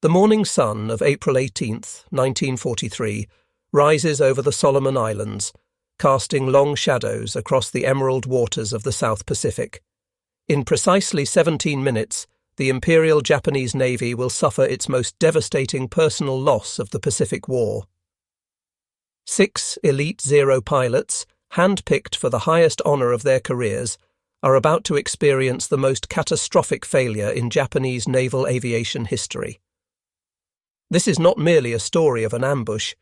The morning sun of April 18th, 1943, rises over the Solomon Islands, casting long shadows across the emerald waters of the South Pacific. In precisely 17 minutes, the Imperial Japanese Navy will suffer its most devastating personal loss of the Pacific War. 6 elite Zero pilots, hand-picked for the highest honour of their careers, are about to experience the most catastrophic failure in Japanese naval aviation history. This is not merely a story of an ambush.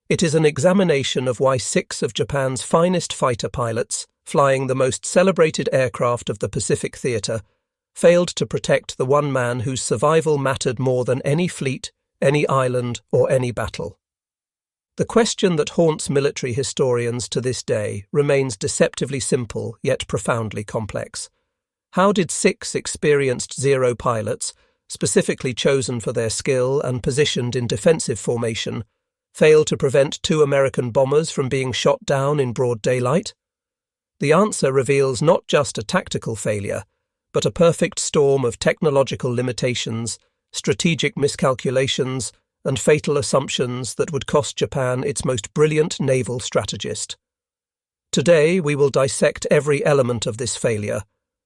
It is an examination of why 6 of Japan's finest fighter pilots, flying the most celebrated aircraft of the Pacific theatre, failed to protect the one man whose survival mattered more than any fleet, any island, or any battle. The question that haunts military historians to this day remains deceptively simple yet profoundly complex. How did 6 experienced Zero pilots, specifically chosen for their skill and positioned in defensive formation, fail to prevent 2 American bombers from being shot down in broad daylight? The answer reveals not just a tactical failure, but a perfect storm of technological limitations, strategic miscalculations, and fatal assumptions that would cost Japan its most brilliant naval strategist. Today we will dissect every element of this failure,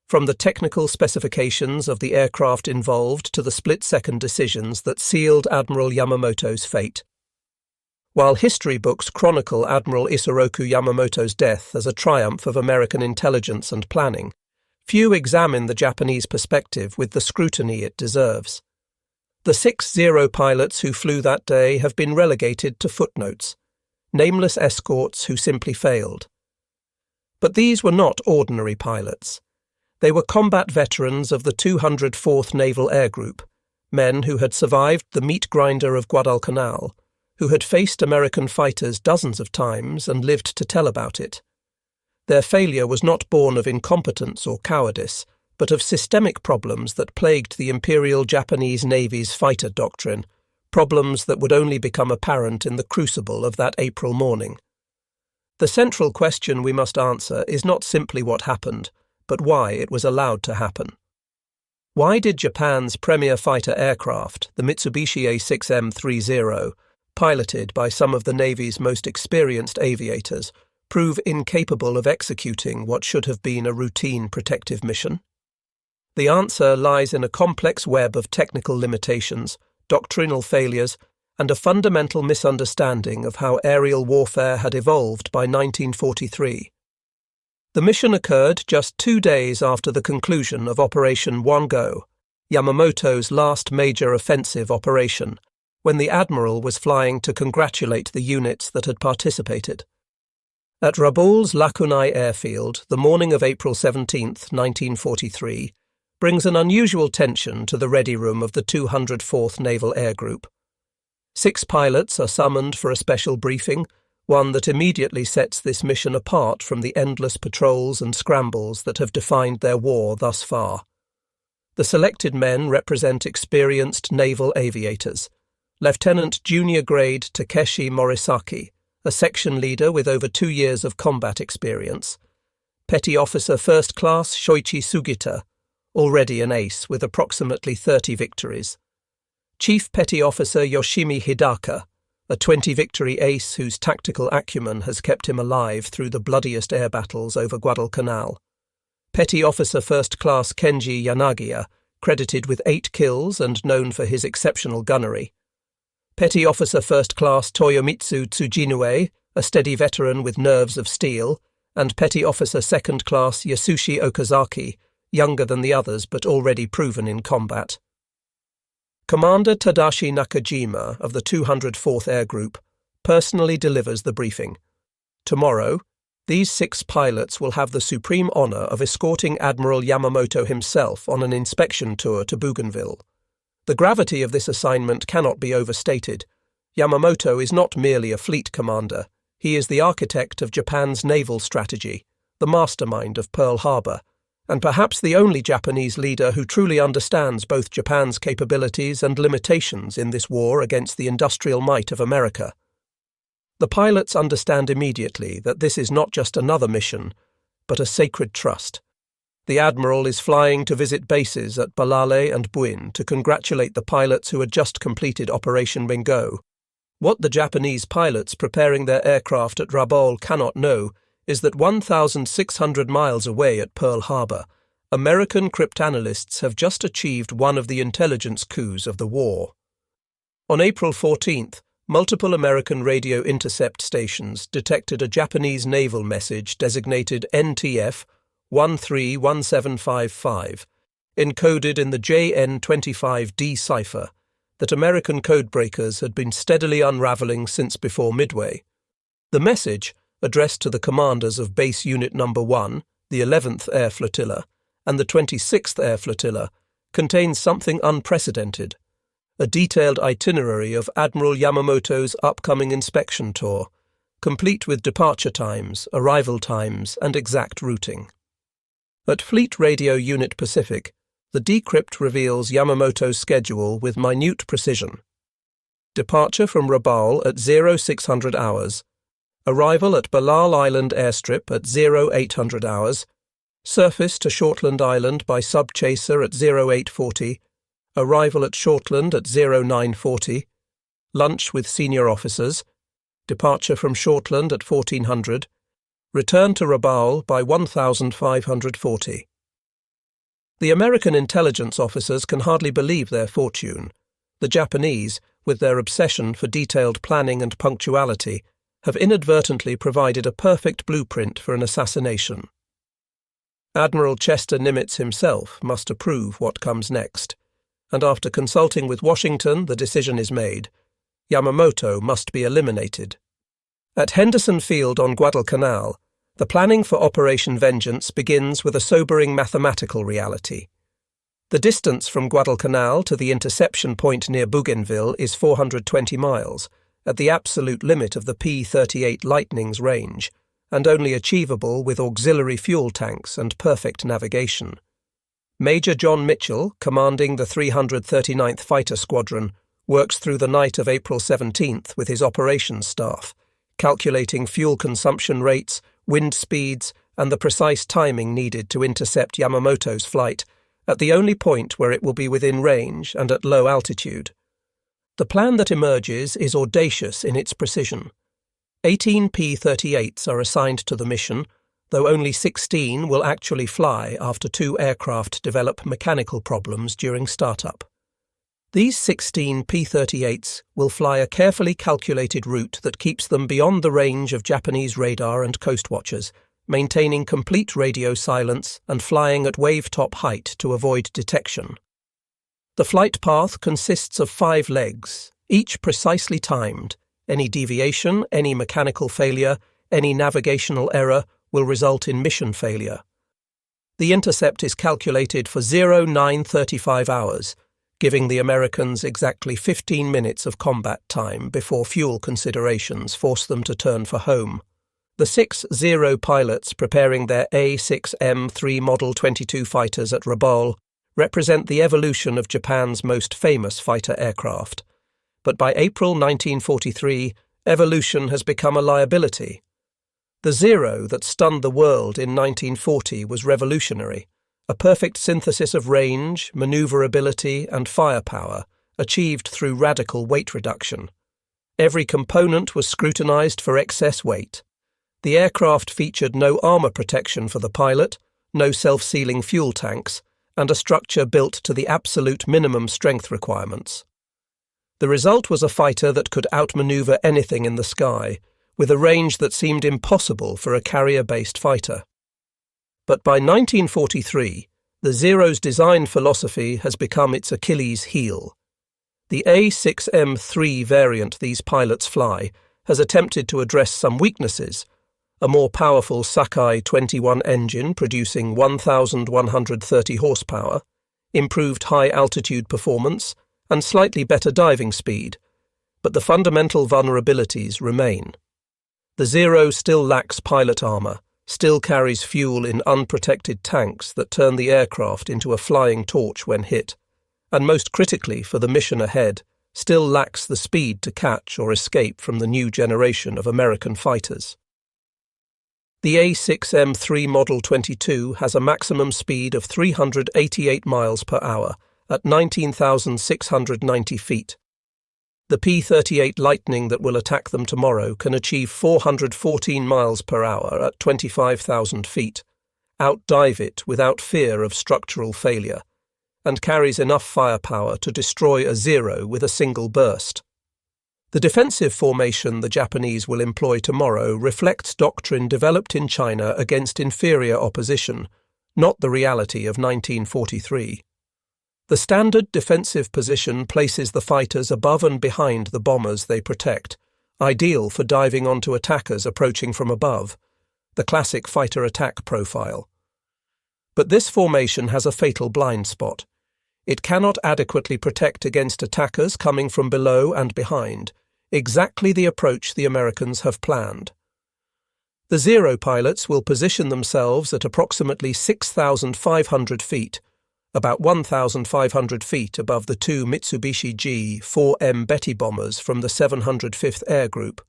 from the technical specifications of the aircraft involved to the split-second decisions that sealed Admiral Yamamoto's fate. While history books chronicle Admiral Isoroku Yamamoto's death as a triumph of American intelligence and planning, few examine the Japanese perspective with the scrutiny it deserves. The 6 Zero pilots who flew that day have been relegated to footnotes, nameless escorts who simply failed. But these were not ordinary pilots. They were combat veterans of the 204th Naval Air Group, men who had survived the meat grinder of Guadalcanal, who had faced American fighters dozens of times and lived to tell about it. Their failure was not born of incompetence or cowardice, but of systemic problems that plagued the Imperial Japanese Navy's fighter doctrine, problems that would only become apparent in the crucible of that April morning. The central question we must answer is not simply what happened, but why it was allowed to happen. Why did Japan's premier fighter aircraft, the Mitsubishi A6M3 Zero, piloted by some of the Navy's most experienced aviators, prove incapable of executing what should have been a routine protective mission? The answer lies in a complex web of technical limitations, doctrinal failures, and a fundamental misunderstanding of how aerial warfare had evolved by 1943. The mission occurred just 2 days after the conclusion of Operation One Go, Yamamoto's last major offensive operation, when the Admiral was flying to congratulate the units that had participated. At Rabaul's Lakunai airfield, the morning of April 17, 1943, brings an unusual tension to the ready room of the 204th Naval Air Group. 6 pilots are summoned for a special briefing, one that immediately sets this mission apart from the endless patrols and scrambles that have defined their war thus far. The selected men represent experienced naval aviators. Lieutenant Junior Grade Takeshi Morisaki, a section leader with over 2 years of combat experience. Petty Officer First Class Shoichi Sugita, already an ace with approximately 30 victories. Chief Petty Officer Yoshimi Hidaka, a 20-victory ace whose tactical acumen has kept him alive through the bloodiest air battles over Guadalcanal. Petty Officer First Class Kenji Yanagiya, credited with 8 kills and known for his exceptional gunnery. Petty Officer First Class Toyomitsu Tsujinue, a steady veteran with nerves of steel, and Petty Officer Second Class Yasushi Okazaki, younger than the others but already proven in combat. Commander Tadashi Nakajima of the 204th Air Group personally delivers the briefing. Tomorrow, these 6 pilots will have the supreme honour of escorting Admiral Yamamoto himself on an inspection tour to Bougainville. The gravity of this assignment cannot be overstated. Yamamoto is not merely a fleet commander. He is the architect of Japan's naval strategy, the mastermind of Pearl Harbor, and perhaps the only Japanese leader who truly understands both Japan's capabilities and limitations in this war against the industrial might of America. The pilots understand immediately that this is not just another mission, but a sacred trust. The Admiral is flying to visit bases at Balale and Buin to congratulate the pilots who had just completed Operation Bingo. What the Japanese pilots preparing their aircraft at Rabaul cannot know is that 1,600 miles away at Pearl Harbor, American cryptanalysts have just achieved one of the intelligence coups of the war. On April 14th, multiple American radio intercept stations detected a Japanese naval message designated NTF 131755, encoded in the JN25D cipher, that American codebreakers had been steadily unravelling since before Midway. The message, addressed to the commanders of Base Unit No. 1, the 11th Air Flotilla, and the 26th Air Flotilla, contains something unprecedented: a detailed itinerary of Admiral Yamamoto's upcoming inspection tour, complete with departure times, arrival times, and exact routing. At Fleet Radio Unit Pacific, the decrypt reveals Yamamoto's schedule with minute precision. Departure from Rabaul at 0600 hours, arrival at Balal Island airstrip at 0800 hours, surface to Shortland Island by subchaser at 0840, arrival at Shortland at 0940, lunch with senior officers, departure from Shortland at 1400, return to Rabaul by 1540. The American intelligence officers can hardly believe their fortune. The Japanese, with their obsession for detailed planning and punctuality, have inadvertently provided a perfect blueprint for an assassination. Admiral Chester Nimitz himself must approve what comes next, and after consulting with Washington, the decision is made: Yamamoto must be eliminated. At Henderson Field on Guadalcanal, the planning for Operation Vengeance begins with a sobering mathematical reality. The distance from Guadalcanal to the interception point near Bougainville is 420 miles, at the absolute limit of the P-38 Lightning's range, and only achievable with auxiliary fuel tanks and perfect navigation. Major John Mitchell, commanding the 339th Fighter Squadron, works through the night of April 17th with his operations staff, calculating fuel consumption rates, wind speeds, and the precise timing needed to intercept Yamamoto's flight at the only point where it will be within range and at low altitude. The plan that emerges is audacious in its precision. 18 P-38s are assigned to the mission, though only 16 will actually fly after 2 aircraft develop mechanical problems during startup. These 16 P-38s will fly a carefully calculated route that keeps them beyond the range of Japanese radar and coast watchers, maintaining complete radio silence and flying at wave-top height to avoid detection. The flight path consists of 5 legs, each precisely timed. Any deviation, any mechanical failure, any navigational error will result in mission failure. The intercept is calculated for 0935 hours, giving the Americans exactly 15 minutes of combat time before fuel considerations force them to turn for home. The 6 Zero pilots preparing their A6M3 Model 22 fighters at Rabaul represent the evolution of Japan's most famous fighter aircraft. But by April 1943, evolution has become a liability. The Zero that stunned the world in 1940 was revolutionary, a perfect synthesis of range, maneuverability, and firepower, achieved through radical weight reduction. Every component was scrutinized for excess weight. The aircraft featured no armor protection for the pilot, no self-sealing fuel tanks, and a structure built to the absolute minimum strength requirements. The result was a fighter that could outmaneuver anything in the sky, with a range that seemed impossible for a carrier-based fighter. But by 1943, the Zero's design philosophy has become its Achilles heel. The A6M3 variant these pilots fly has attempted to address some weaknesses: a more powerful Sakai 21 engine producing 1,130 horsepower, improved high-altitude performance, and slightly better diving speed, but the fundamental vulnerabilities remain. The Zero still lacks pilot armor, still carries fuel in unprotected tanks that turn the aircraft into a flying torch when hit, and most critically for the mission ahead, still lacks the speed to catch or escape from the new generation of American fighters. The A6M3 Model 22 has a maximum speed of 388 miles per hour at 19,690 feet. The P-38 Lightning that will attack them tomorrow can achieve 414 miles per hour at 25,000 feet, outdive it without fear of structural failure, and carries enough firepower to destroy a Zero with a single burst. The defensive formation the Japanese will employ tomorrow reflects doctrine developed in China against inferior opposition, not the reality of 1943. The standard defensive position places the fighters above and behind the bombers they protect, ideal for diving onto attackers approaching from above, the classic fighter attack profile. But this formation has a fatal blind spot. It cannot adequately protect against attackers coming from below and behind, exactly the approach the Americans have planned. The Zero pilots will position themselves at approximately 6,500 feet, about 1,500 feet above the two Mitsubishi G-4M Betty bombers from the 705th Air Group,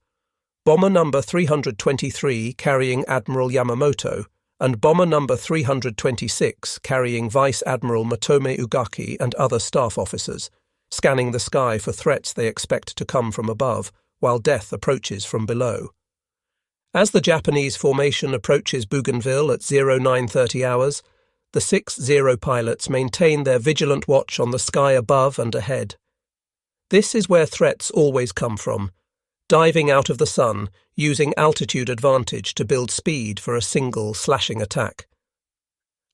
bomber number 323 carrying Admiral Yamamoto, and bomber number 326 carrying Vice Admiral Matome Ugaki and other staff officers, scanning the sky for threats they expect to come from above, while death approaches from below. As the Japanese formation approaches Bougainville at 0930 hours, the 6 Zero pilots maintain their vigilant watch on the sky above and ahead. This is where threats always come from, diving out of the sun, using altitude advantage to build speed for a single slashing attack.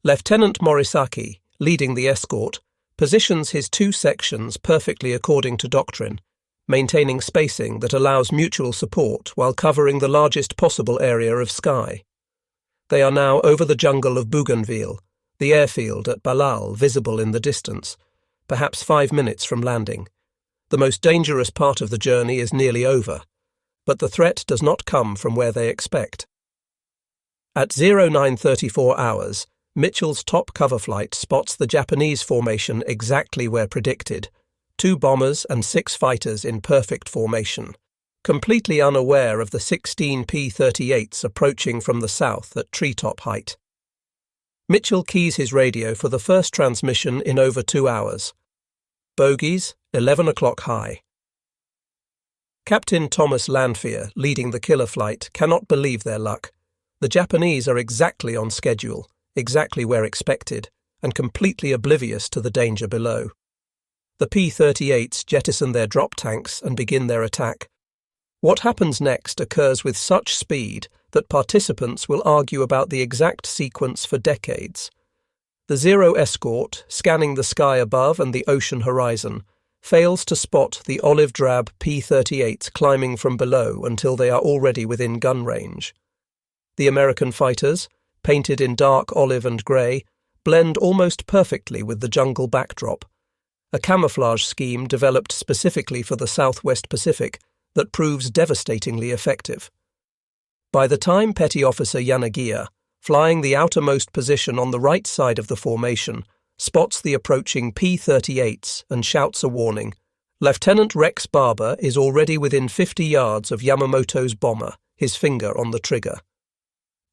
Lieutenant Morisaki, leading the escort, positions his two sections perfectly according to doctrine, maintaining spacing that allows mutual support while covering the largest possible area of sky. They are now over the jungle of Bougainville, the airfield at Balal visible in the distance, perhaps 5 minutes from landing. The most dangerous part of the journey is nearly over, but the threat does not come from where they expect. At 0934 hours, Mitchell's top cover flight spots the Japanese formation exactly where predicted, 2 bombers and 6 fighters in perfect formation, completely unaware of the 16 P-38s approaching from the south at treetop height. Mitchell keys his radio for the first transmission in over 2 hours. Bogies, 11 o'clock high. Captain Thomas Lanphier, leading the killer flight, cannot believe their luck. The Japanese are exactly on schedule, exactly where expected, and completely oblivious to the danger below. The P-38s jettison their drop tanks and begin their attack. What happens next occurs with such speed that participants will argue about the exact sequence for decades. The Zero escort, scanning the sky above and the ocean horizon, fails to spot the olive-drab P-38s climbing from below until they are already within gun range. The American fighters, painted in dark olive and grey, blend almost perfectly with the jungle backdrop, a camouflage scheme developed specifically for the Southwest Pacific that proves devastatingly effective. By the time Petty Officer Yanagiya, flying the outermost position on the right side of the formation, spots the approaching P-38s and shouts a warning, Lieutenant Rex Barber is already within 50 yards of Yamamoto's bomber, his finger on the trigger.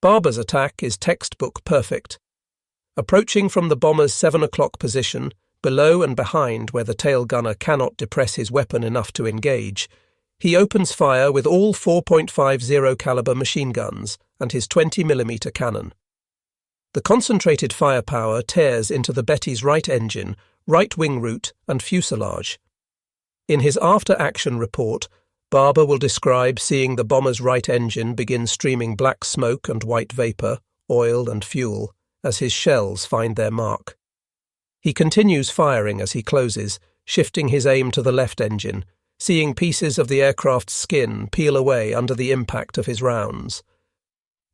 Barber's attack is textbook perfect. Approaching from the bomber's 7 o'clock position, below and behind where the tail gunner cannot depress his weapon enough to engage, he opens fire with all 4.50 caliber machine guns and his 20mm cannon. The concentrated firepower tears into the Betty's right engine, right wing root and fuselage. In his after-action report, Barber will describe seeing the bomber's right engine begin streaming black smoke and white vapour, oil and fuel, as his shells find their mark. He continues firing as he closes, shifting his aim to the left engine, seeing pieces of the aircraft's skin peel away under the impact of his rounds.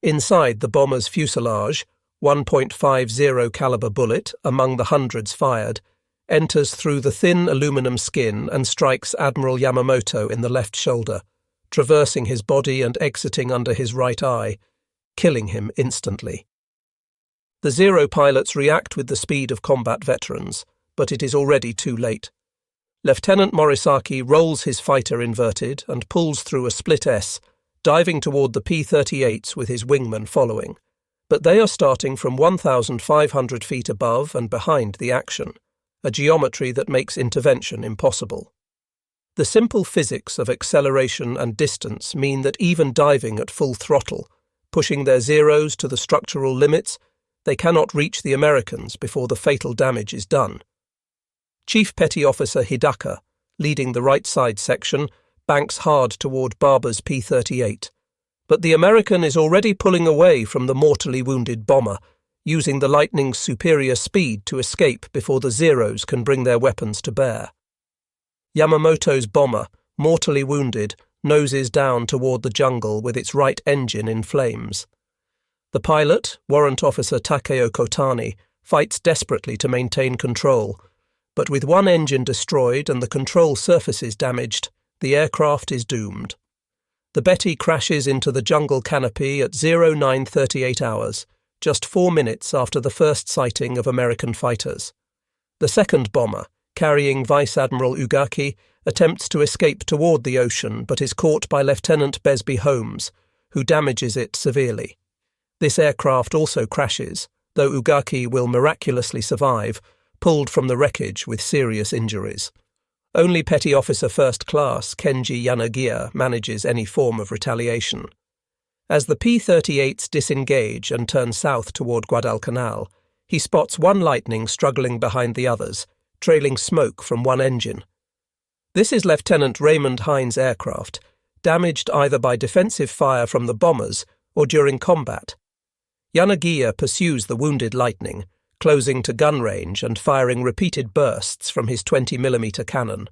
Inside the bomber's fuselage, 1.50 caliber bullet, among the hundreds fired, enters through the thin aluminum skin and strikes Admiral Yamamoto in the left shoulder, traversing his body and exiting under his right eye, killing him instantly. The Zero pilots react with the speed of combat veterans, but it is already too late. Lieutenant Morisaki rolls his fighter inverted and pulls through a split S, diving toward the P-38s with his wingman following, but they are starting from 1,500 feet above and behind the action, a geometry that makes intervention impossible. The simple physics of acceleration and distance mean that even diving at full throttle, pushing their Zeros to the structural limits, they cannot reach the Americans before the fatal damage is done. Chief Petty Officer Hidaka, leading the right side section, banks hard toward Barber's P-38, but the American is already pulling away from the mortally wounded bomber, using the Lightning's superior speed to escape before the Zeros can bring their weapons to bear. Yamamoto's bomber, mortally wounded, noses down toward the jungle with its right engine in flames. The pilot, Warrant Officer Takeo Kotani, fights desperately to maintain control, but with one engine destroyed and the control surfaces damaged, the aircraft is doomed. The Betty crashes into the jungle canopy at 0938 hours, just 4 minutes after the first sighting of American fighters. The second bomber, carrying Vice Admiral Ugaki, attempts to escape toward the ocean but is caught by Lieutenant Besby Holmes, who damages it severely. This aircraft also crashes, though Ugaki will miraculously survive, pulled from the wreckage with serious injuries. Only Petty Officer First Class Kenji Yanagiya manages any form of retaliation. As the P-38s disengage and turn south toward Guadalcanal, he spots one Lightning struggling behind the others, trailing smoke from one engine. This is Lieutenant Raymond Hines' aircraft, damaged either by defensive fire from the bombers or during combat. Yanagiya pursues the wounded Lightning, closing to gun range and firing repeated bursts from his 20mm cannon.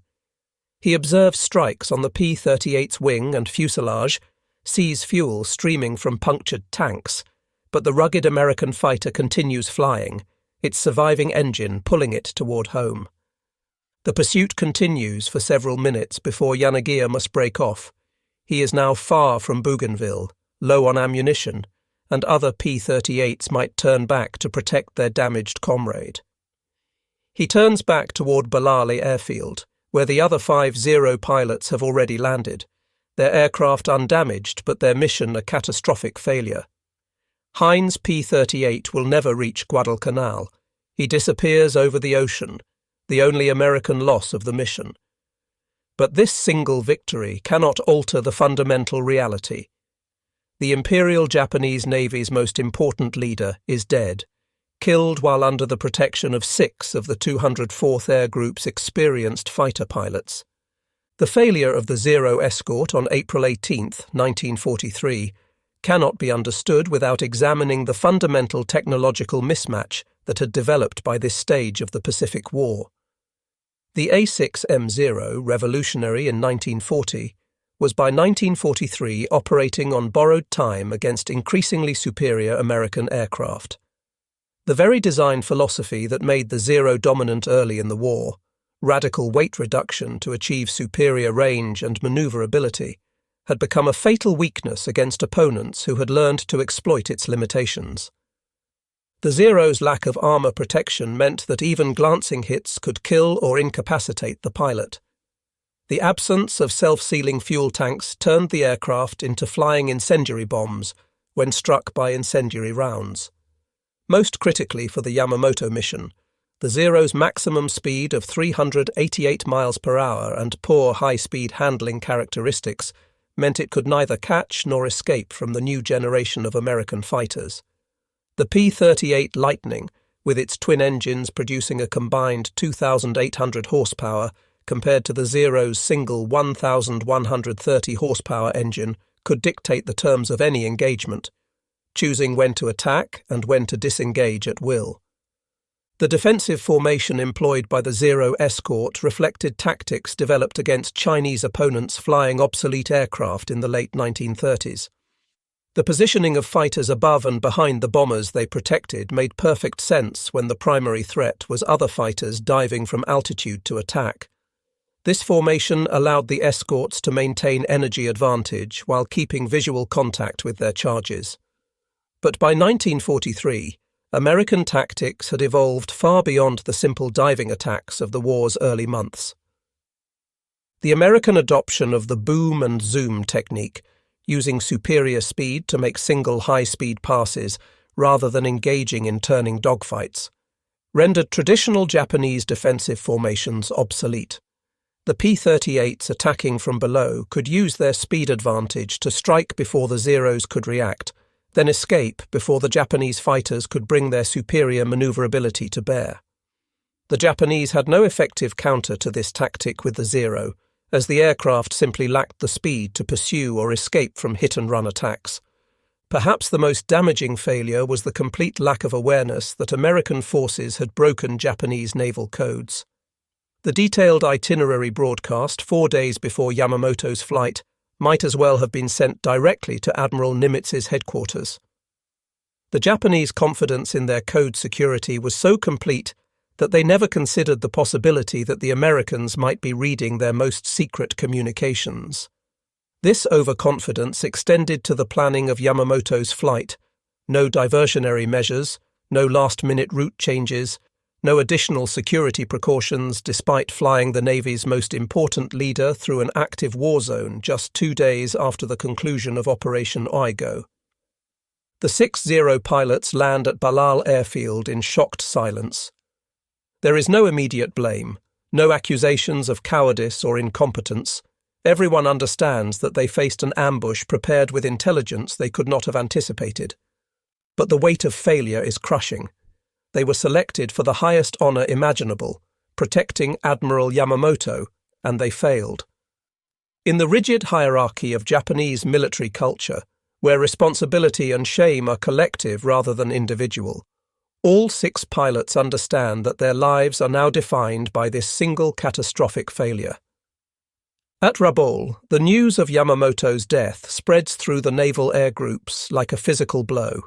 He observes strikes on the P-38's wing and fuselage, sees fuel streaming from punctured tanks, but the rugged American fighter continues flying, its surviving engine pulling it toward home. The pursuit continues for several minutes before Yanagiya must break off. He is now far from Bougainville, low on ammunition, and other P-38s might turn back to protect their damaged comrade. He turns back toward Balali Airfield, where the other 5 Zero pilots have already landed, their aircraft undamaged but their mission a catastrophic failure. Hines' P-38 will never reach Guadalcanal. He disappears over the ocean, the only American loss of the mission. But this single victory cannot alter the fundamental reality. The Imperial Japanese Navy's most important leader is dead, killed while under the protection of 6 of the 204th Air Group's experienced fighter pilots. The failure of the Zero escort on April 18, 1943, cannot be understood without examining the fundamental technological mismatch that had developed by this stage of the Pacific War. The A6M Zero, revolutionary in 1940, was by 1943 operating on borrowed time against increasingly superior American aircraft. The very design philosophy that made the Zero dominant early in the war, radical weight reduction to achieve superior range and maneuverability, had become a fatal weakness against opponents who had learned to exploit its limitations. The Zero's lack of armor protection meant that even glancing hits could kill or incapacitate the pilot. The absence of self-sealing fuel tanks turned the aircraft into flying incendiary bombs when struck by incendiary rounds. Most critically for the Yamamoto mission, the Zero's maximum speed of 388 miles per hour and poor high-speed handling characteristics meant it could neither catch nor escape from the new generation of American fighters. The P-38 Lightning, with its twin engines producing a combined 2,800 horsepower compared to the Zero's single 1,130 horsepower engine, could dictate the terms of any engagement, choosing when to attack and when to disengage at will. The defensive formation employed by the Zero escort reflected tactics developed against Chinese opponents flying obsolete aircraft in the late 1930s. The positioning of fighters above and behind the bombers they protected made perfect sense when the primary threat was other fighters diving from altitude to attack. This formation allowed the escorts to maintain energy advantage while keeping visual contact with their charges. But by 1943, American tactics had evolved far beyond the simple diving attacks of the war's early months. The American adoption of the boom and zoom technique using superior speed to make single high-speed passes rather than engaging in turning dogfights, rendered traditional Japanese defensive formations obsolete. The P-38s attacking from below could use their speed advantage to strike before the Zeros could react, then escape before the Japanese fighters could bring their superior maneuverability to bear. The Japanese had no effective counter to this tactic with the Zero, as the aircraft simply lacked the speed to pursue or escape from hit-and-run attacks. Perhaps the most damaging failure was the complete lack of awareness that American forces had broken Japanese naval codes. The detailed itinerary broadcast 4 days before Yamamoto's flight might as well have been sent directly to Admiral Nimitz's headquarters. The Japanese confidence in their code security was so complete that they never considered the possibility that the Americans might be reading their most secret communications. This overconfidence extended to the planning of Yamamoto's flight. No diversionary measures, no last-minute route changes, no additional security precautions despite flying the Navy's most important leader through an active war zone just 2 days after the conclusion of Operation Oigo. The 6-0 pilots land at Balal Airfield in shocked silence. There is no immediate blame, no accusations of cowardice or incompetence. Everyone understands that they faced an ambush prepared with intelligence they could not have anticipated. But the weight of failure is crushing. They were selected for the highest honor imaginable, protecting Admiral Yamamoto, and they failed. In the rigid hierarchy of Japanese military culture, where responsibility and shame are collective rather than individual, all 6 pilots understand that their lives are now defined by this single catastrophic failure. At Rabaul, the news of Yamamoto's death spreads through the naval air groups like a physical blow.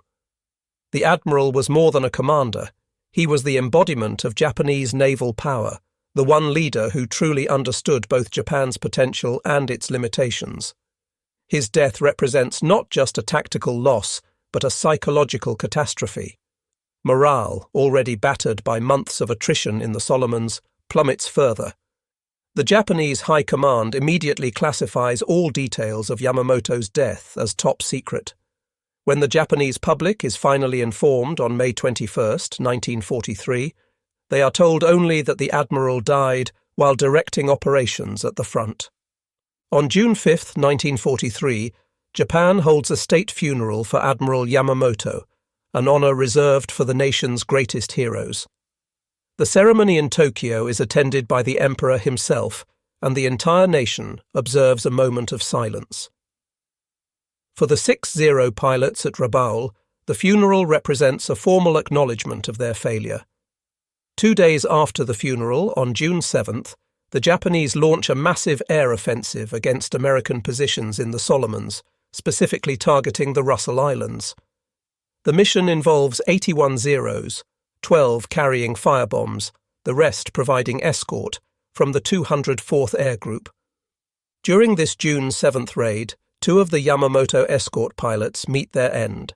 The admiral was more than a commander. He was the embodiment of Japanese naval power, the one leader who truly understood both Japan's potential and its limitations. His death represents not just a tactical loss, but a psychological catastrophe. Morale, already battered by months of attrition in the Solomons, plummets further. The Japanese High Command immediately classifies all details of Yamamoto's death as top secret. When the Japanese public is finally informed on May 21, 1943, they are told only that the admiral died while directing operations at the front. On June 5, 1943, Japan holds a state funeral for Admiral Yamamoto, an honor reserved for the nation's greatest heroes. The ceremony in Tokyo is attended by the emperor himself, and the entire nation observes a moment of silence. For the 6-0 pilots at Rabaul, the funeral represents a formal acknowledgement of their failure. 2 days after the funeral, on June 7th, the Japanese launch a massive air offensive against American positions in the Solomons, specifically targeting the Russell Islands. The mission involves 81 Zeros, 12 carrying firebombs, the rest providing escort, from the 204th Air Group. During this June 7th raid, 2 of the Yamamoto escort pilots meet their end.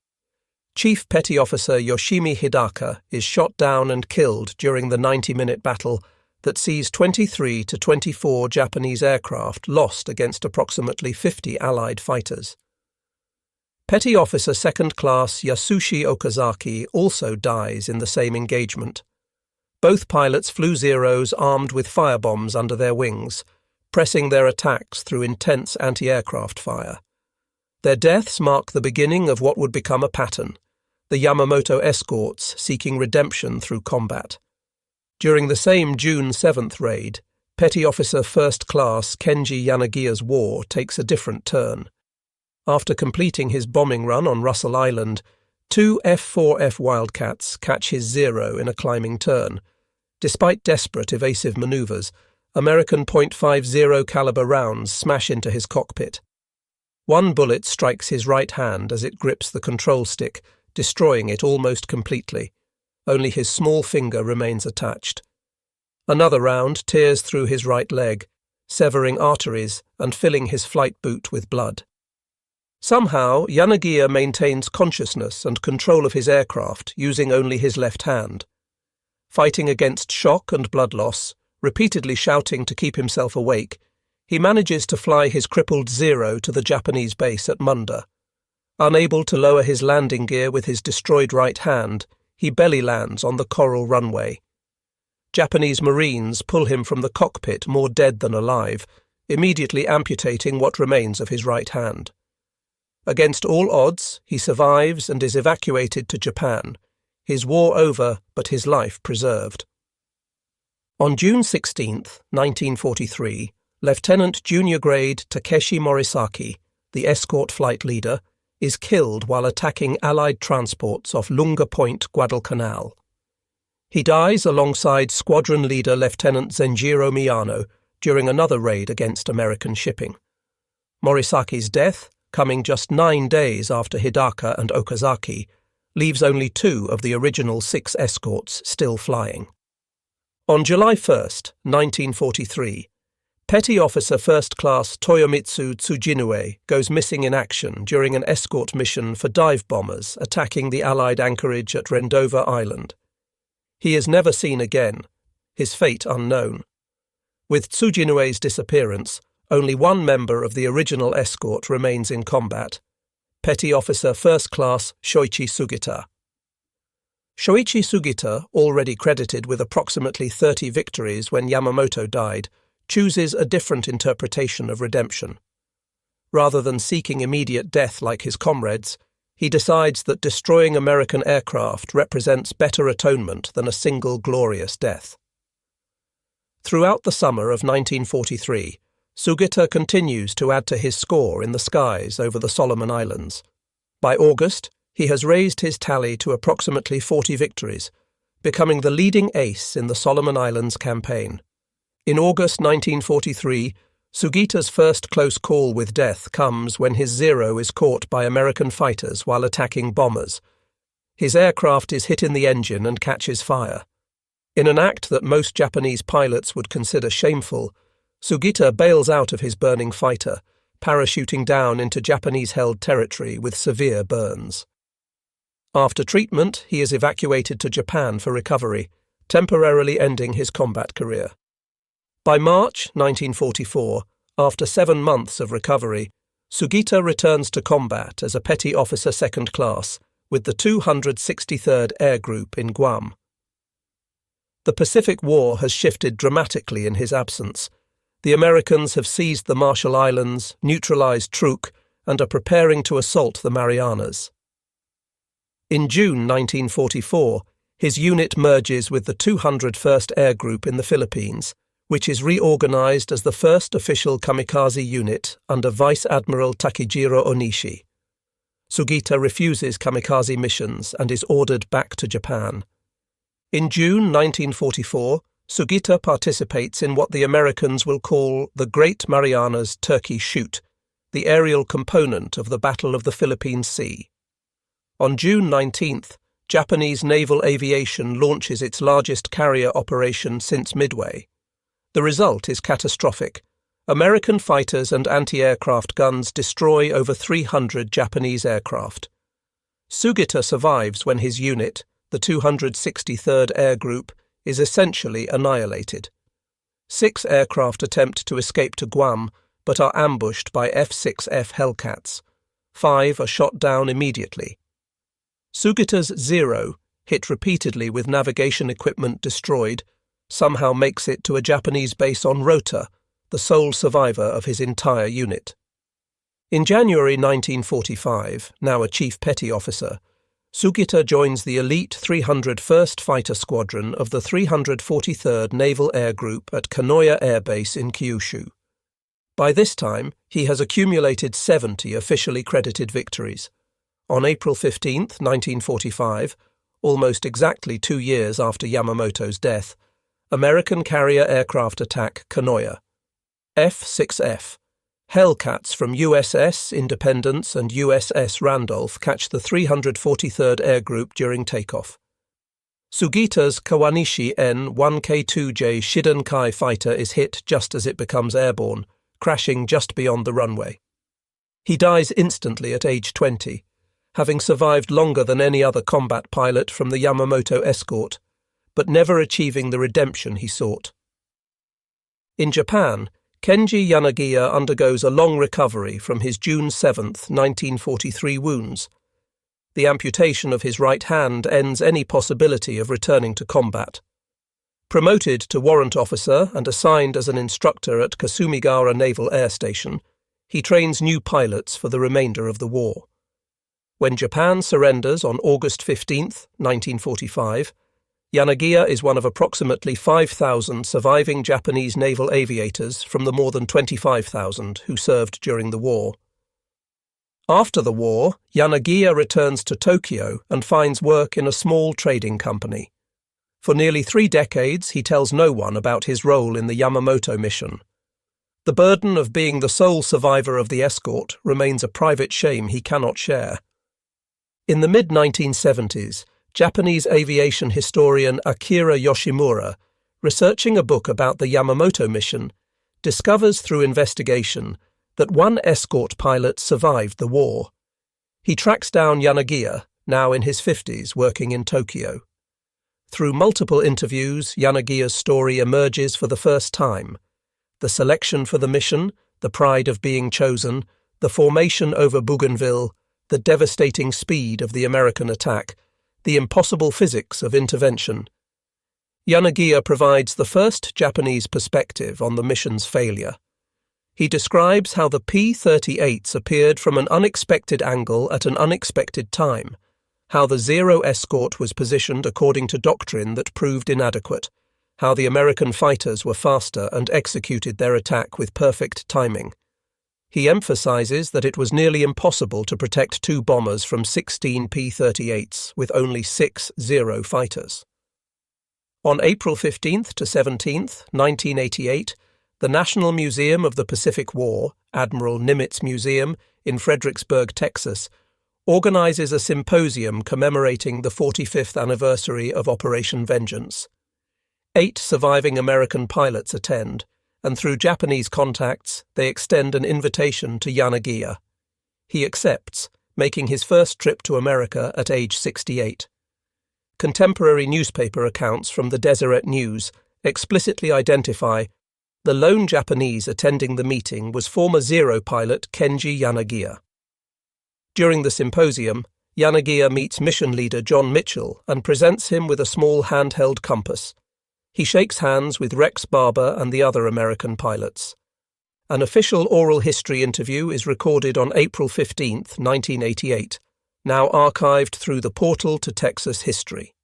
Chief Petty Officer Yoshimi Hidaka is shot down and killed during the 90-minute battle that sees 23 to 24 Japanese aircraft lost against approximately 50 Allied fighters. Petty Officer Second Class Yasushi Okazaki also dies in the same engagement. Both pilots flew Zeros armed with firebombs under their wings, pressing their attacks through intense anti-aircraft fire. Their deaths mark the beginning of what would become a pattern, the Yamamoto escorts seeking redemption through combat. During the same June 7th raid, Petty Officer First Class Kenji Yanagiya's war takes a different turn. After completing his bombing run on Russell Island, 2 F-4F Wildcats catch his Zero in a climbing turn. Despite desperate evasive maneuvers, American .50 caliber rounds smash into his cockpit. One bullet strikes his right hand as it grips the control stick, destroying it almost completely. Only his small finger remains attached. Another round tears through his right leg, severing arteries and filling his flight boot with blood. Somehow, Yanagiya maintains consciousness and control of his aircraft using only his left hand. Fighting against shock and blood loss, repeatedly shouting to keep himself awake, he manages to fly his crippled Zero to the Japanese base at Munda. Unable to lower his landing gear with his destroyed right hand, he belly lands on the coral runway. Japanese Marines pull him from the cockpit more dead than alive, immediately amputating what remains of his right hand. Against all odds, he survives and is evacuated to Japan, his war over but his life preserved. On June 16, 1943, Lieutenant Junior Grade Takeshi Morisaki, the escort flight leader, is killed while attacking Allied transports off Lunga Point, Guadalcanal. He dies alongside Squadron Leader Lieutenant Zenjiro Miyano during another raid against American shipping. Morisaki's death, coming just 9 days after Hidaka and Okazaki, leaves only 2 of the original 6 escorts still flying. On July 1, 1943, Petty Officer First Class Toyomitsu Tsujinue goes missing in action during an escort mission for dive bombers attacking the Allied anchorage at Rendova Island. He is never seen again, his fate unknown. With Tsujinue's disappearance, only one member of the original escort remains in combat, Petty Officer First Class Shoichi Sugita. Shoichi Sugita, already credited with approximately 30 victories when Yamamoto died, chooses a different interpretation of redemption. Rather than seeking immediate death like his comrades, he decides that destroying American aircraft represents better atonement than a single glorious death. Throughout the summer of 1943, Sugita continues to add to his score in the skies over the Solomon Islands. By August, he has raised his tally to approximately 40 victories, becoming the leading ace in the Solomon Islands campaign. In August 1943, Sugita's first close call with death comes when his Zero is caught by American fighters while attacking bombers. His aircraft is hit in the engine and catches fire. In an act that most Japanese pilots would consider shameful, Sugita bails out of his burning fighter, parachuting down into Japanese-held territory with severe burns. After treatment, he is evacuated to Japan for recovery, temporarily ending his combat career. By March 1944, after 7 months of recovery, Sugita returns to combat as a Petty Officer Second Class with the 263rd Air Group in Guam. The Pacific War has shifted dramatically in his absence. The Americans have seized the Marshall Islands, neutralized Truk, and are preparing to assault the Marianas. In June 1944, his unit merges with the 201st Air Group in the Philippines, which is reorganized as the first official kamikaze unit under Vice Admiral Takejiro Onishi. Sugita refuses kamikaze missions and is ordered back to Japan. In June 1944, Sugita participates in what the Americans will call the Great Marianas Turkey Shoot, the aerial component of the Battle of the Philippine Sea. On June 19th, Japanese naval aviation launches its largest carrier operation since Midway. The result is catastrophic. American fighters and anti-aircraft guns destroy over 300 Japanese aircraft. Sugita survives when his unit, the 263rd Air Group, is essentially annihilated. 6 aircraft attempt to escape to Guam, but are ambushed by F-6F Hellcats. 5 are shot down immediately. Sugita's Zero, hit repeatedly with navigation equipment destroyed, somehow makes it to a Japanese base on Rota, the sole survivor of his entire unit. In January 1945, now a Chief Petty Officer, Sugita joins the elite 301st Fighter Squadron of the 343rd Naval Air Group at Kanoya Air Base in Kyushu. By this time, he has accumulated 70 officially credited victories. On April 15, 1945, almost exactly 2 years after Yamamoto's death, American carrier aircraft attack Kanoya. F-6F. Hellcats from USS Independence and USS Randolph catch the 343rd Air Group during takeoff. Sugita's Kawanishi N-1K2J Shidenkai fighter is hit just as it becomes airborne, crashing just beyond the runway. He dies instantly at age 20, having survived longer than any other combat pilot from the Yamamoto escort, but never achieving the redemption he sought. In Japan, Kenji Yanagiya undergoes a long recovery from his June 7, 1943 wounds. The amputation of his right hand ends any possibility of returning to combat. Promoted to warrant officer and assigned as an instructor at Kasumigara Naval Air Station, he trains new pilots for the remainder of the war. When Japan surrenders on August 15, 1945, Yanagiya is one of approximately 5,000 surviving Japanese naval aviators from the more than 25,000 who served during the war. After the war, Yanagiya returns to Tokyo and finds work in a small trading company. For nearly 3 decades, he tells no one about his role in the Yamamoto mission. The burden of being the sole survivor of the escort remains a private shame he cannot share. In the mid-1970s, Japanese aviation historian Akira Yoshimura, researching a book about the Yamamoto mission, discovers through investigation that one escort pilot survived the war. He tracks down Yanagiya, now in his 50s, working in Tokyo. Through multiple interviews, Yanagiya's story emerges for the first time. The selection for the mission, the pride of being chosen, the formation over Bougainville, the devastating speed of the American attack, the impossible physics of intervention. Yanagiya provides the first Japanese perspective on the mission's failure. He describes how the P-38s appeared from an unexpected angle at an unexpected time, how the Zero escort was positioned according to doctrine that proved inadequate, how the American fighters were faster and executed their attack with perfect timing. He emphasizes that it was nearly impossible to protect 2 bombers from 16 P-38s with only 6 Zero fighters. On April 15 to 17, 1988, the National Museum of the Pacific War, Admiral Nimitz Museum in Fredericksburg, Texas, organizes a symposium commemorating the 45th anniversary of Operation Vengeance. 8 surviving American pilots attend, and through Japanese contacts, they extend an invitation to Yanagiya. He accepts, making his first trip to America at age 68. Contemporary newspaper accounts from the Deseret News explicitly identify the lone Japanese attending the meeting was former Zero pilot Kenji Yanagiya. During the symposium, Yanagiya meets mission leader John Mitchell and presents him with a small handheld compass. He shakes hands with Rex Barber and the other American pilots. An official oral history interview is recorded on April 15, 1988, now archived through the Portal to Texas History.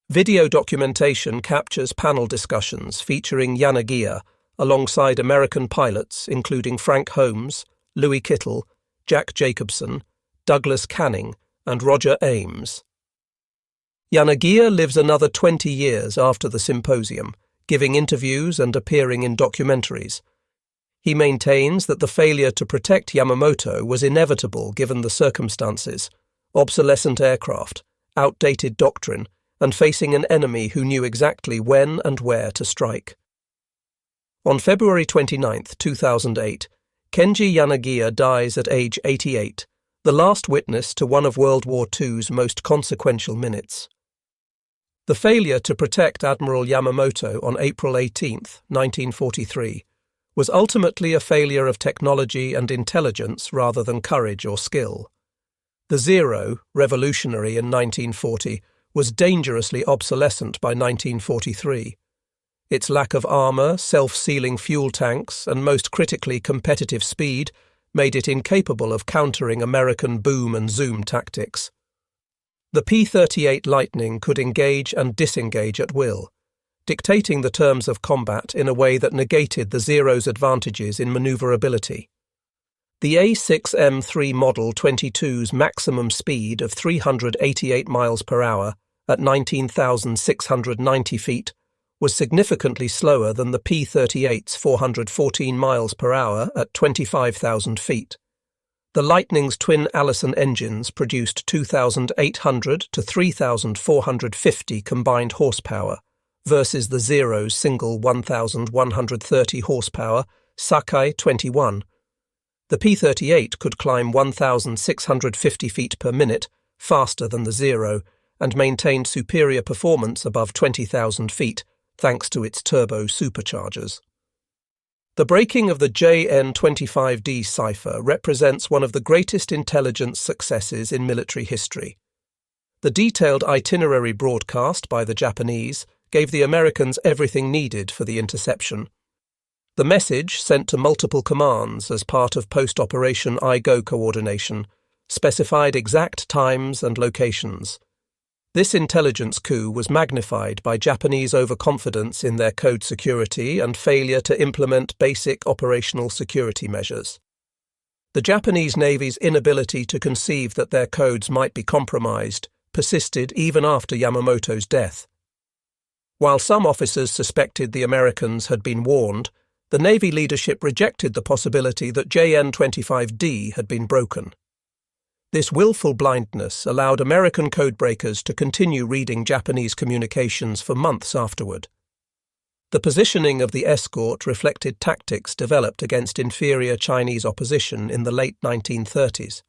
Video documentation captures panel discussions featuring Yanagiya alongside American pilots including Frank Holmes, Louis Kittle, Jack Jacobson, Douglas Canning, and Roger Ames. Yanagiya lives another 20 years after the symposium, giving interviews and appearing in documentaries. He maintains that the failure to protect Yamamoto was inevitable given the circumstances: obsolescent aircraft, outdated doctrine, and facing an enemy who knew exactly when and where to strike. On February 29, 2008, Kenji Yanagiya dies at age 88, the last witness to one of World War II's most consequential minutes. The failure to protect Admiral Yamamoto on April 18, 1943, was ultimately a failure of technology and intelligence rather than courage or skill. The Zero, revolutionary in 1940, was dangerously obsolescent by 1943. Its lack of armour, self-sealing fuel tanks, and most critically competitive speed made it incapable of countering American boom and zoom tactics. The P-38 Lightning could engage and disengage at will, dictating the terms of combat in a way that negated the Zero's advantages in manoeuvrability. The A6M3 Model 22's maximum speed of 388 miles per hour at 19,690 feet was significantly slower than the P-38's 414 miles per hour at 25,000 feet. The Lightning's twin Allison engines produced 2,800 to 3,450 combined horsepower versus the Zero's single 1,130 horsepower Sakai 21. The P-38 could climb 1,650 feet per minute faster than the Zero and maintained superior performance above 20,000 feet thanks to its turbo superchargers. The breaking of the JN-25D cipher represents one of the greatest intelligence successes in military history. The detailed itinerary broadcast by the Japanese gave the Americans everything needed for the interception. The message, sent to multiple commands as part of post-Operation I-Go coordination, specified exact times and locations. This intelligence coup was magnified by Japanese overconfidence in their code security and failure to implement basic operational security measures. The Japanese Navy's inability to conceive that their codes might be compromised persisted even after Yamamoto's death. While some officers suspected the Americans had been warned, the Navy leadership rejected the possibility that JN-25D had been broken. This willful blindness allowed American codebreakers to continue reading Japanese communications for months afterward. The positioning of the escort reflected tactics developed against inferior Chinese opposition in the late 1930s.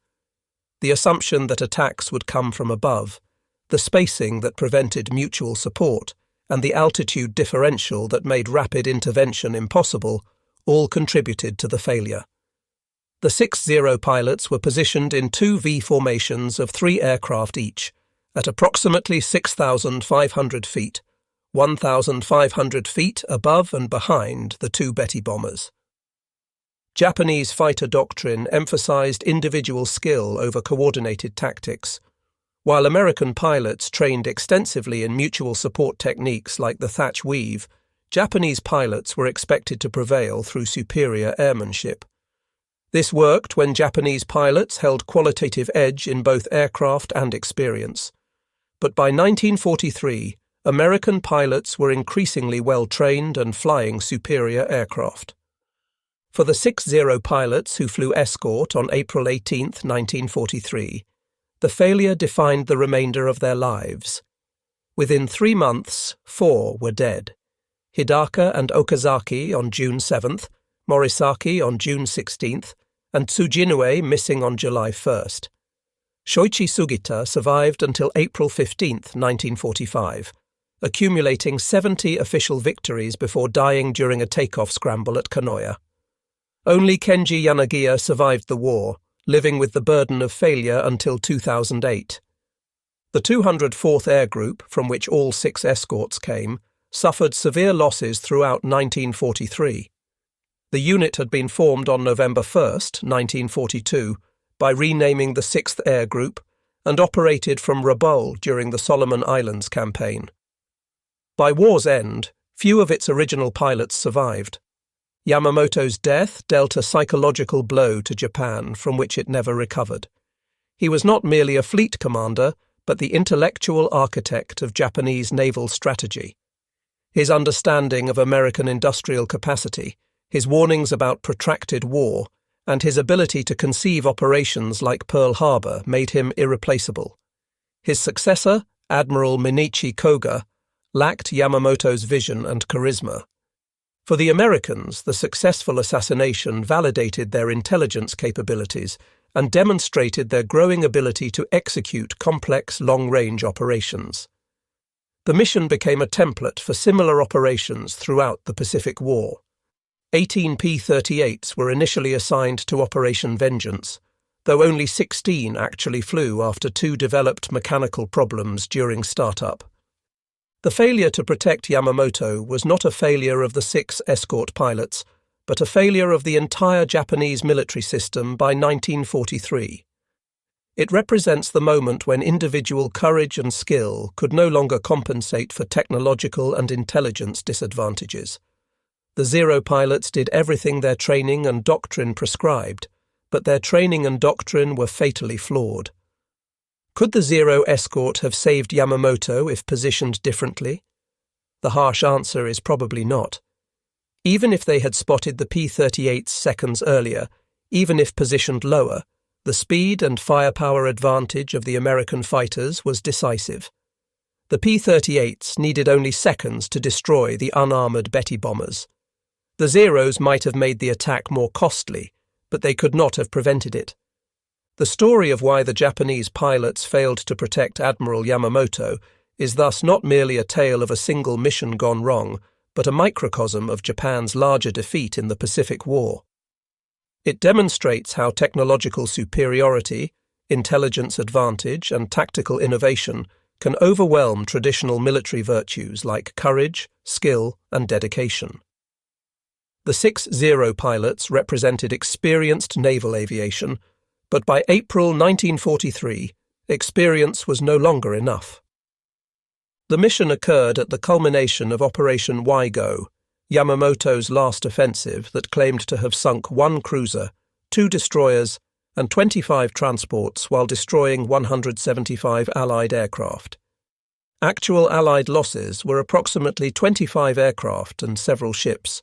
The assumption that attacks would come from above, the spacing that prevented mutual support, and the altitude differential that made rapid intervention impossible all contributed to the failure. The 6-0 pilots were positioned in two V formations of 3 aircraft each, at approximately 6,500 feet, 1,500 feet above and behind the two Betty bombers. Japanese fighter doctrine emphasized individual skill over coordinated tactics, while American pilots trained extensively in mutual support techniques like the thatch weave. Japanese pilots were expected to prevail through superior airmanship. This worked when Japanese pilots held qualitative edge in both aircraft and experience. But by 1943, American pilots were increasingly well-trained and flying superior aircraft. For the 6-0 pilots who flew escort on April 18, 1943, the failure defined the remainder of their lives. Within 3 months, 4 were dead. Hidaka and Okazaki on June 7th, Morisaki on June 16th, and Tsujinue missing on July 1st. Shoichi Sugita survived until April 15, 1945, accumulating 70 official victories before dying during a takeoff scramble at Kanoya. Only Kenji Yanagiya survived the war, living with the burden of failure until 2008. The 204th Air Group, from which all 6 escorts came, suffered severe losses throughout 1943. The unit had been formed on November 1, 1942, by renaming the 6th Air Group and operated from Rabaul during the Solomon Islands campaign. By war's end, few of its original pilots survived. Yamamoto's death dealt a psychological blow to Japan from which it never recovered. He was not merely a fleet commander, but the intellectual architect of Japanese naval strategy. His understanding of American industrial capacity, his warnings about protracted war, and his ability to conceive operations like Pearl Harbor made him irreplaceable. His successor, Admiral Minichi Koga, lacked Yamamoto's vision and charisma. For the Americans, the successful assassination validated their intelligence capabilities and demonstrated their growing ability to execute complex long-range operations. The mission became a template for similar operations throughout the Pacific War. 18 P-38s were initially assigned to Operation Vengeance, though only 16 actually flew after 2 developed mechanical problems during startup. The failure to protect Yamamoto was not a failure of the 6 escort pilots, but a failure of the entire Japanese military system by 1943. It represents the moment when individual courage and skill could no longer compensate for technological and intelligence disadvantages. The Zero pilots did everything their training and doctrine prescribed, but their training and doctrine were fatally flawed. Could the Zero escort have saved Yamamoto if positioned differently? The harsh answer is probably not. Even if they had spotted the P-38s seconds earlier, even if positioned lower, the speed and firepower advantage of the American fighters was decisive. The P-38s needed only seconds to destroy the unarmoured Betty bombers. The Zeros might have made the attack more costly, but they could not have prevented it. The story of why the Japanese pilots failed to protect Admiral Yamamoto is thus not merely a tale of a single mission gone wrong, but a microcosm of Japan's larger defeat in the Pacific War. It demonstrates how technological superiority, intelligence advantage, and tactical innovation can overwhelm traditional military virtues like courage, skill, and dedication. The 6-0 pilots represented experienced naval aviation, but by April 1943, experience was no longer enough. The mission occurred at the culmination of Operation Waigo, Yamamoto's last offensive that claimed to have sunk 1 cruiser, 2 destroyers, and 25 transports while destroying 175 Allied aircraft. Actual Allied losses were approximately 25 aircraft and several ships.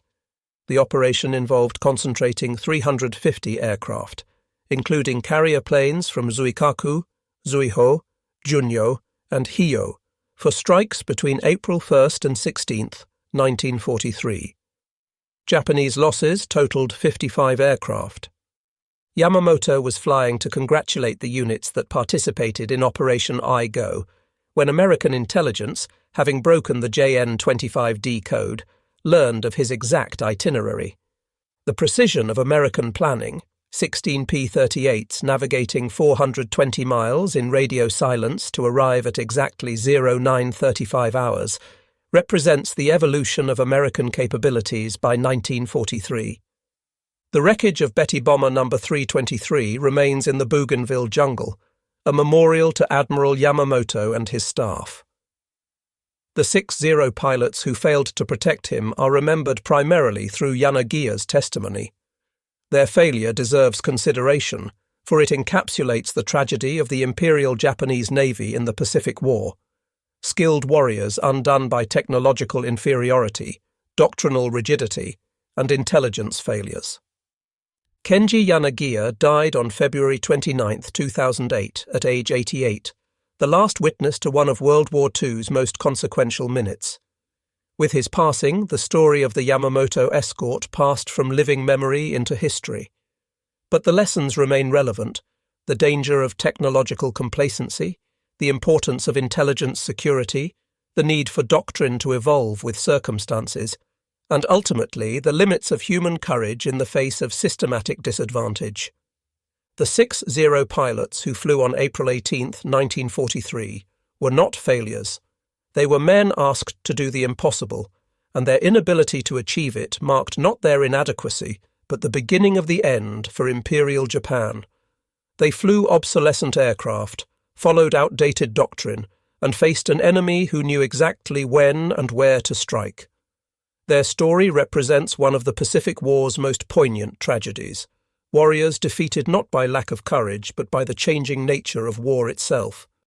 The operation involved concentrating 350 aircraft, including carrier planes from Zuikaku, Zuiho, Junyo, and Hiyo, for strikes between April 1st and 16th, 1943. Japanese losses totaled 55 aircraft. Yamamoto was flying to congratulate the units that participated in Operation I-Go, when American intelligence, having broken the JN-25D code, learned of his exact itinerary. The precision of American planning, 16 P-38s navigating 420 miles in radio silence to arrive at exactly 0935 hours, represents the evolution of American capabilities by 1943. The wreckage of Betty Bomber No. 323 remains in the Bougainville jungle, a memorial to Admiral Yamamoto and his staff. The 6-0 pilots who failed to protect him are remembered primarily through Yanagiya's testimony. Their failure deserves consideration, for it encapsulates the tragedy of the Imperial Japanese Navy in the Pacific War. Skilled warriors undone by technological inferiority, doctrinal rigidity, and intelligence failures. Kenji Yanagiya died on February 29, 2008, at age 88, the last witness to one of World War II's most consequential minutes. With his passing, the story of the Yamamoto escort passed from living memory into history. But the lessons remain relevant: the danger of technological complacency, the importance of intelligence security, the need for doctrine to evolve with circumstances, and ultimately the limits of human courage in the face of systematic disadvantage. The 6-0 pilots who flew on April 18, 1943, were not failures. They were men asked to do the impossible, and their inability to achieve it marked not their inadequacy, but the beginning of the end for Imperial Japan. They flew obsolescent aircraft, followed outdated doctrine, and faced an enemy who knew exactly when and where to strike. Their story represents one of the Pacific War's most poignant tragedies. Warriors defeated not by lack of courage, but by the changing nature of war itself.